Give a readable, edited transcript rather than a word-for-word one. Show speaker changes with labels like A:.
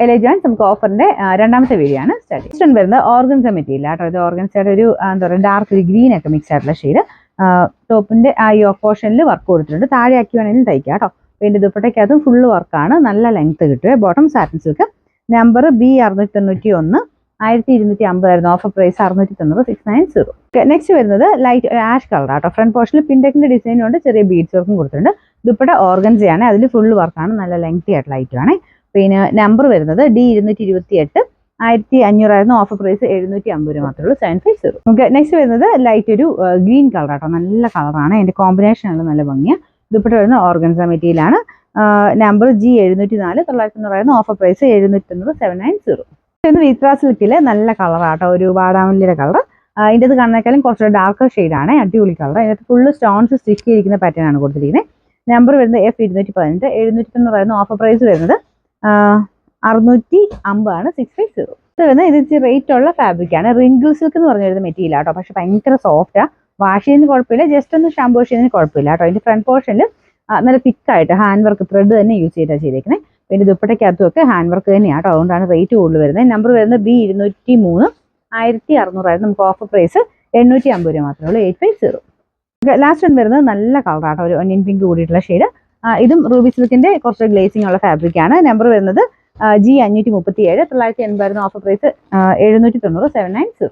A: Elegance നമുക്ക് ഓഫറിന്റെ രണ്ടാമത്തെ video ആണ് സ്റ്റാർട്ട് വരുന്നത് ഓർഗൻസ മെറ്റീരിയൽ കേട്ടോ. ഇത് ഓർഗൻസയുടെ ഒരു എന്താ പറയുക ഡാർക്ക് ഒരു ഗ്രീൻ ഒക്കെ മിക്സ് ആയിട്ടുള്ള ഷെയ്ഡ്. ടോപ്പിന്റെ ആ യോക്ക് പോർഷനിൽ വർക്ക് കൊടുത്തിട്ടുണ്ട്. താഴെ ആക്കി വേണമെങ്കിലും തയ്ക്കാം കേട്ടോ. പിന്നെ ദുപ്പട്ടയ്ക്കകത്തും ഫുള്ള് വർക്കാണ്. നല്ല ലെങ്ത് കിട്ടുക. Bottom satin silk. Number B691 1250 ആയിരുന്നു. Offer price 690 690. നെക്സ്റ്റ് വരുന്നത് light ash colour auto. Front പോർഷനിൽ പിൻടെക്കിന്റെ ഡിസൈനും ഉണ്ട്, ചെറിയ ബീഡ്സ് വർക്കും കൊടുത്തിട്ടുണ്ട്. ദുപ്പട്ട ഓർഗൻസയാണ്, അതിൽ ഫുള്ള് വർക്കാണ്. നല്ല ലെങ്തി ആയിട്ടുള്ള ഐറ്റമാണ്. പിന്നെ നമ്പർ വരുന്നത് D228 1500 ആയിരുന്നു. ഓഫർ പ്രൈസ് 750 രൂപ മാത്രമേ ഉള്ളൂ. 750. ഓക്കെ, നെക്സ്റ്റ് വരുന്നത് ലൈറ്റ് ഒരു ഗ്രീൻ കളർ ആട്ടോ. നല്ല കളറാണ്, അതിന്റെ കോമ്പിനേഷൻ ആണ് നല്ല ഭംഗിയാണ്. ദുപ്പട്ട വരുന്നത് ഓർഗൻസ മെറ്റീരിയൽ ആണ്. നമ്പർ G704 900 ആയിരുന്നു. Offer price 790 790. വിത്ര സിൽക്കില് നല്ല കളറാട്ടോ, ഒരു വാടാമല്ലിയുടെ കളർ. ഇതിൻ്റെ അത് കാണുന്നേക്കാളും കുറച്ചുകൂടെ ഡാർക്കർ ഷെയ്ഡാണ്. അടിപൊളി കളർ. അതിനകത്ത് ഫുള്ള് സ്റ്റോൺസ് സ്റ്റിച്ച് ചെയ്തിരിക്കുന്ന പാറ്റേൺ ആണ് കൊടുത്തിരിക്കുന്നത്. നമ്പർ വരുന്നത് F218 790 ആയിരുന്നു. ഓഫർ പ്രൈസ് വരുന്നത് 650 ആണ്. 650. ഇത് വരുന്നത് ഇത് ഇച്ചിരി റേറ്റ് ഉള്ള ഫാബ്രിക് ആണ്. റിങ്കിൾ സിൽക്ക് എന്ന് പറഞ്ഞ വരുന്ന മെറ്റീരിയൽ ആട്ടോ. പക്ഷെ ഭയങ്കര സോഫ്റ്റാ. വാഷ് ചെയ്യുന്നതിന് കുഴപ്പമില്ല, ജസ്റ്റ് ഒന്ന് ഷാമ്പൂ വാഷ് ചെയ്യുന്നതിന് കുഴപ്പമില്ല കേട്ടോ. അതിന്റെ ഫ്രണ്ട് പോർഷനിൽ നല്ല തിക്കായിട്ട് ഹാൻഡ് വർക്ക് ത്രെഡ് തന്നെ യൂസ് ചെയ്തിരിക്കുന്നത്. പിന്നെ ദുപ്പട്ടയ്ക്കകത്തും ഒക്കെ ഹാൻഡ് വർക്ക് തന്നെയാണ്. അതുകൊണ്ടാണ് റേറ്റ് കൂടുതൽ വരുന്നത്. നമ്പർ വരുന്നത് B203 1600 ആയിരുന്നു. നമുക്ക് ഓഫർ പ്രൈസ് 850 രൂപ മാത്രമേ ഉള്ളൂ. 850. ലാസ്റ്റ് വൺ വരുന്നത് നല്ല കളറാട്ടോ, ഒരു ഒനിയൻ പിങ്ക് കൂടിയിട്ടുള്ള ഷെയ്ഡ്. ഇതും റൂബി സിൽക്കിന്റെ കുറച്ച് ഗ്ലേസിംഗ് ഉള്ള ഫാബ്രിക് ആണ്. നമ്പർ വരുന്നത് G537 980 ആയിരുന്നു. Offer price 790 790.